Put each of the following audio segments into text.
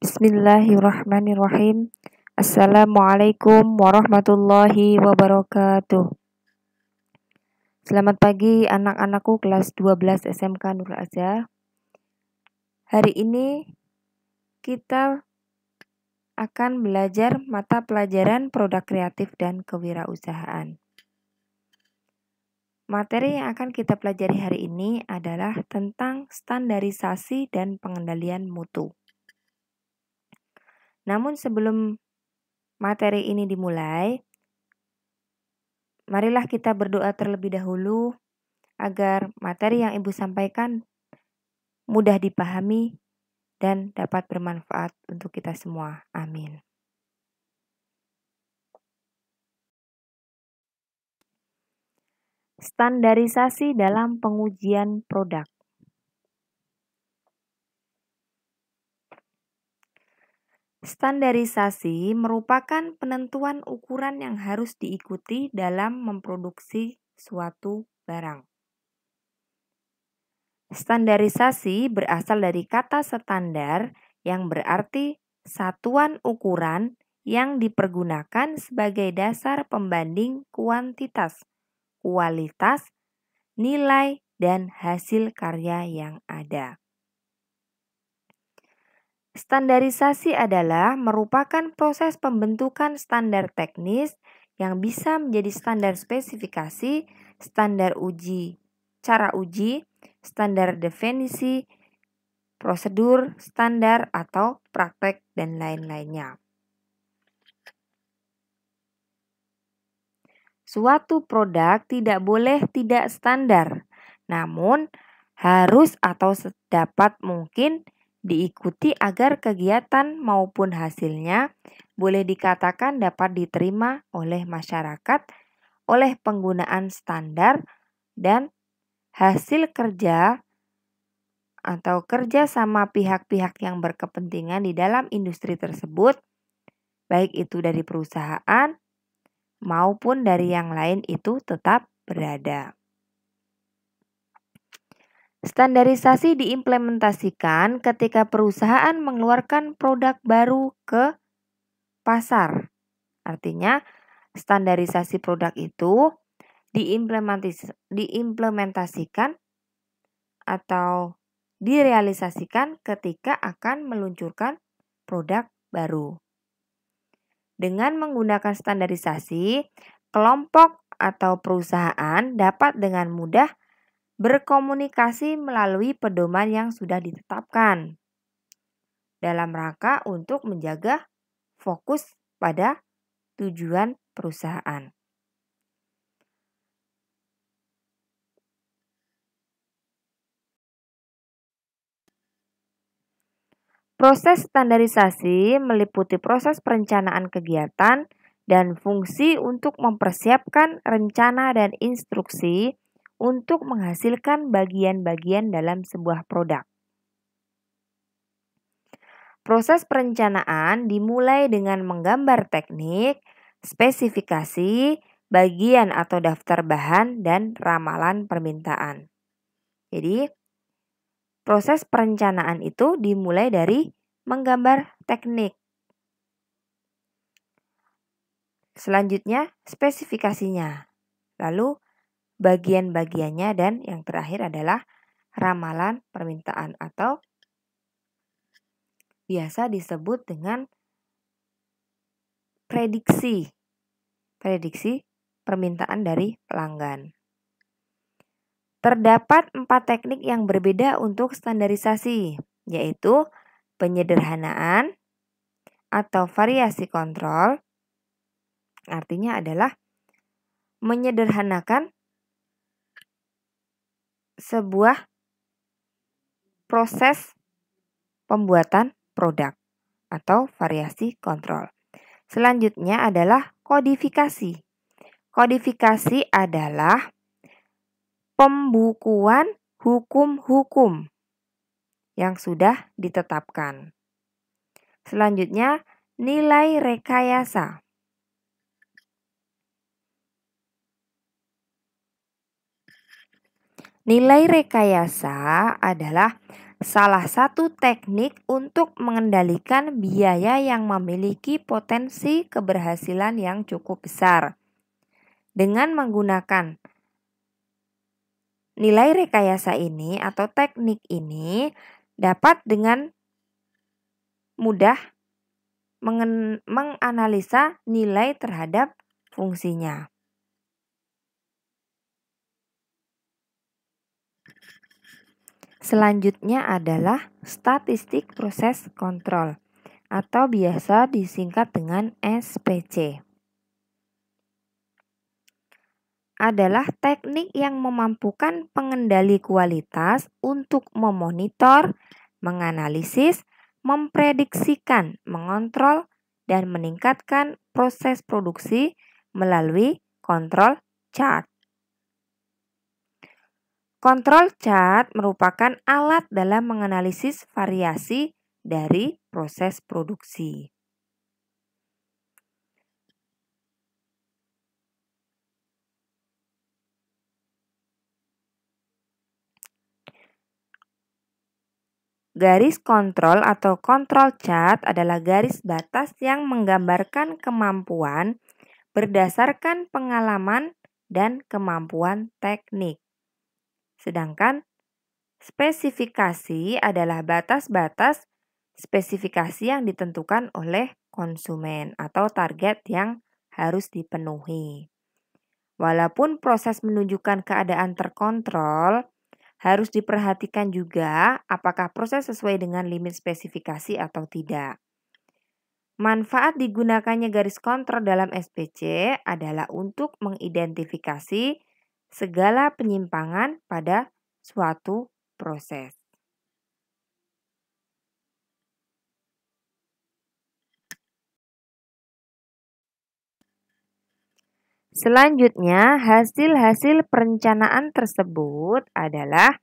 Bismillahirrahmanirrahim. Assalamualaikum warahmatullahi wabarakatuh. Selamat pagi anak-anakku kelas 12 SMK Nurul Azhar. Hari ini kita akan belajar mata pelajaran produk kreatif dan kewirausahaan. Materi yang akan kita pelajari hari ini adalah tentang standarisasi dan pengendalian mutu. Namun sebelum materi ini dimulai, marilah kita berdoa terlebih dahulu agar materi yang Ibu sampaikan mudah dipahami dan dapat bermanfaat untuk kita semua. Amin. Standarisasi dalam pengujian produk. Standarisasi merupakan penentuan ukuran yang harus diikuti dalam memproduksi suatu barang. Standarisasi berasal dari kata standar yang berarti satuan ukuran yang dipergunakan sebagai dasar pembanding kuantitas, kualitas, nilai, dan hasil karya yang ada. Standarisasi adalah merupakan proses pembentukan standar teknis yang bisa menjadi standar spesifikasi, standar uji, cara uji, standar definisi, prosedur, standar atau praktek, dan lain-lainnya. Suatu produk tidak boleh tidak standar, namun harus atau sedapat mungkin diikuti agar kegiatan maupun hasilnya boleh dikatakan dapat diterima oleh masyarakat oleh penggunaan standar dan hasil kerja atau kerja sama pihak-pihak yang berkepentingan di dalam industri tersebut, baik itu dari perusahaan maupun dari yang lain, itu tetap berada. Standarisasi diimplementasikan ketika perusahaan mengeluarkan produk baru ke pasar. Artinya, standarisasi produk itu diimplementasikan atau direalisasikan ketika akan meluncurkan produk baru. Dengan menggunakan standarisasi, kelompok atau perusahaan dapat dengan mudah berkomunikasi melalui pedoman yang sudah ditetapkan dalam rangka untuk menjaga fokus pada tujuan perusahaan. Proses standarisasi meliputi proses perencanaan kegiatan dan fungsi untuk mempersiapkan rencana dan instruksi untuk menghasilkan bagian-bagian dalam sebuah produk. Proses perencanaan dimulai dengan menggambar teknik, spesifikasi, bagian atau daftar bahan, dan ramalan permintaan. Jadi, proses perencanaan itu dimulai dari menggambar teknik. Selanjutnya, spesifikasinya. Lalu, bagian-bagiannya, dan yang terakhir adalah ramalan permintaan atau biasa disebut dengan prediksi permintaan dari pelanggan. Terdapat 4 teknik yang berbeda untuk standarisasi, yaitu penyederhanaan atau variasi kontrol. Artinya adalah menyederhanakan sebuah proses pembuatan produk atau variasi kontrol. Selanjutnya adalah kodifikasi. Kodifikasi adalah pembukuan hukum-hukum yang sudah ditetapkan. Selanjutnya, nilai rekayasa. Nilai rekayasa adalah salah satu teknik untuk mengendalikan biaya yang memiliki potensi keberhasilan yang cukup besar. Dengan menggunakan nilai rekayasa ini atau teknik ini dapat dengan mudah menganalisa nilai terhadap fungsinya. Selanjutnya adalah statistik proses kontrol atau biasa disingkat dengan SPC. Adalah teknik yang memampukan pengendali kualitas untuk memonitor, menganalisis, memprediksikan, mengontrol, dan meningkatkan proses produksi melalui kontrol chart. Kontrol chart merupakan alat dalam menganalisis variasi dari proses produksi. Garis kontrol atau kontrol chart adalah garis batas yang menggambarkan kemampuan berdasarkan pengalaman dan kemampuan teknik. Sedangkan spesifikasi adalah batas-batas spesifikasi yang ditentukan oleh konsumen atau target yang harus dipenuhi. Walaupun proses menunjukkan keadaan terkontrol, harus diperhatikan juga apakah proses sesuai dengan limit spesifikasi atau tidak. Manfaat digunakannya garis kontrol dalam SPC adalah untuk mengidentifikasi segala penyimpangan pada suatu proses. Selanjutnya, hasil-hasil perencanaan tersebut adalah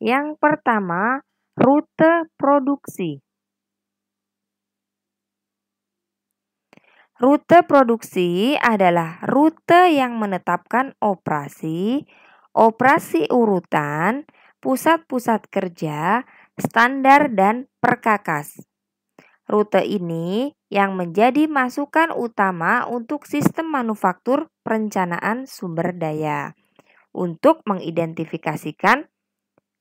yang pertama, rute produksi. Rute produksi adalah rute yang menetapkan operasi, operasi urutan, pusat-pusat kerja, standar, dan perkakas. Rute ini yang menjadi masukan utama untuk sistem manufaktur perencanaan sumber daya untuk mengidentifikasikan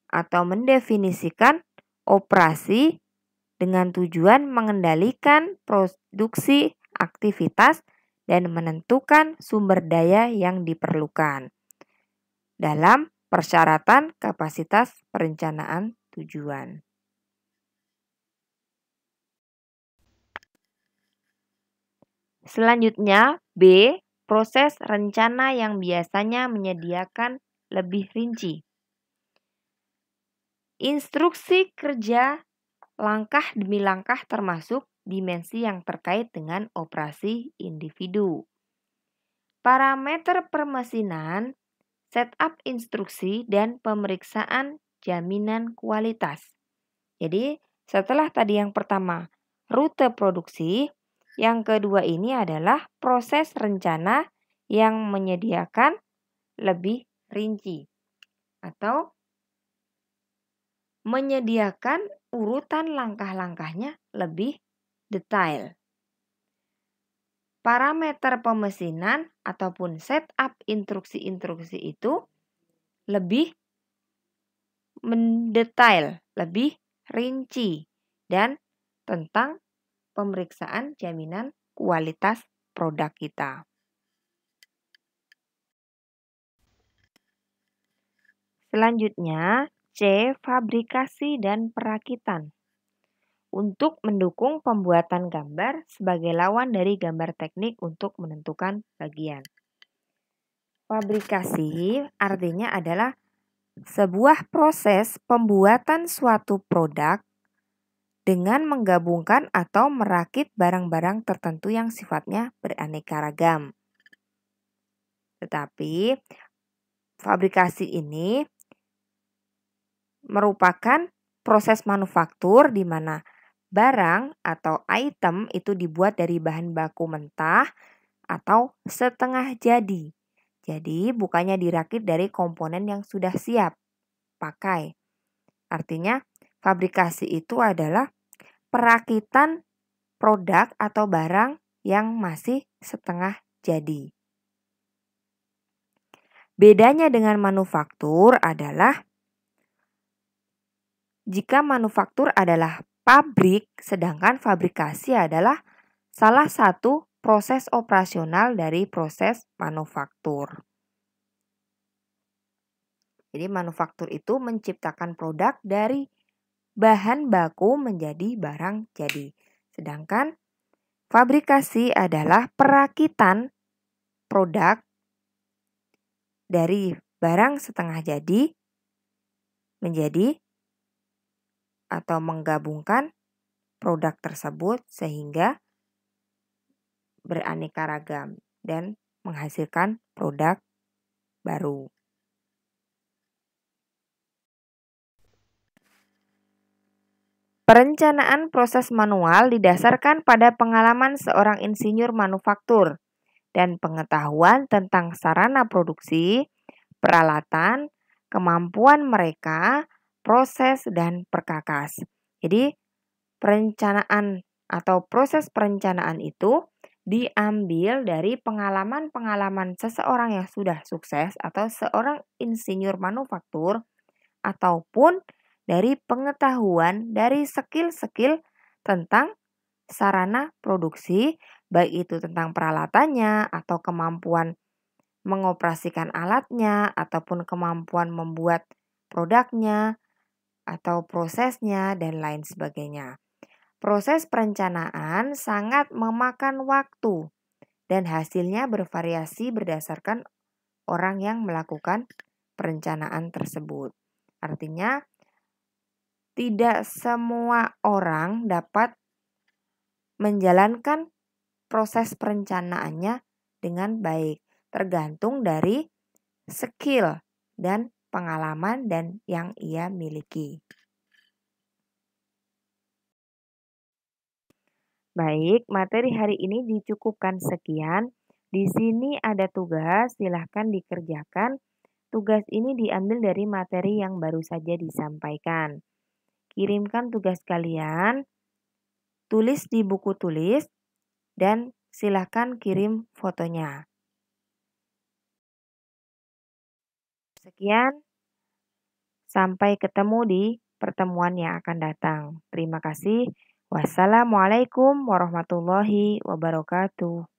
atau mendefinisikan operasi dengan tujuan mengendalikan produksi aktivitas dan menentukan sumber daya yang diperlukan dalam persyaratan kapasitas perencanaan tujuan. Selanjutnya, B. Proses rencana yang biasanya menyediakan lebih rinci. Instruksi kerja langkah demi langkah termasuk dimensi yang terkait dengan operasi individu. Parameter permesinan, setup instruksi, dan pemeriksaan jaminan kualitas. Jadi, setelah tadi yang pertama, rute produksi, yang kedua ini adalah proses rencana yang menyediakan lebih rinci atau menyediakan urutan langkah-langkahnya lebih detail. Parameter pemesinan ataupun setup instruksi-instruksi itu lebih mendetail, lebih rinci, dan tentang pemeriksaan jaminan kualitas produk kita. Selanjutnya, C. Fabrikasi dan perakitan. Untuk mendukung pembuatan gambar sebagai lawan dari gambar teknik untuk menentukan bagian. Fabrikasi artinya adalah sebuah proses pembuatan suatu produk dengan menggabungkan atau merakit barang-barang tertentu yang sifatnya beraneka ragam. Tetapi fabrikasi ini merupakan proses manufaktur di mana barang atau item itu dibuat dari bahan baku mentah atau setengah jadi. Jadi bukannya dirakit dari komponen yang sudah siap pakai. Artinya fabrikasi itu adalah perakitan produk atau barang yang masih setengah jadi. Bedanya dengan manufaktur adalah jika manufaktur adalah pabrik, sedangkan fabrikasi adalah salah satu proses operasional dari proses manufaktur. Jadi manufaktur itu menciptakan produk dari bahan baku menjadi barang jadi. Sedangkan fabrikasi adalah perakitan produk dari barang setengah jadi menjadi atau menggabungkan produk tersebut sehingga beraneka ragam dan menghasilkan produk baru. Perencanaan proses manual didasarkan pada pengalaman seorang insinyur manufaktur dan pengetahuan tentang sarana produksi, peralatan, kemampuan mereka, proses, dan perkakas. Jadi, perencanaan atau proses perencanaan itu diambil dari pengalaman-pengalaman seseorang yang sudah sukses atau seorang insinyur manufaktur ataupun dari pengetahuan dari skill-skill tentang sarana produksi, baik itu tentang peralatannya atau kemampuan mengoperasikan alatnya ataupun kemampuan membuat produknya atau prosesnya dan lain sebagainya. Proses perencanaan sangat memakan waktu dan hasilnya bervariasi berdasarkan orang yang melakukan perencanaan tersebut. Artinya, tidak semua orang dapat menjalankan proses perencanaannya dengan baik, tergantung dari skill dan pengalaman dan yang ia miliki. Baik, materi hari ini dicukupkan sekian. Di sini ada tugas, silahkan dikerjakan. Tugas ini diambil dari materi yang baru saja disampaikan. Kirimkan tugas kalian, tulis di buku tulis, dan silahkan kirim fotonya. Sekian, sampai ketemu di pertemuan yang akan datang. Terima kasih. Wassalamualaikum warahmatullahi wabarakatuh.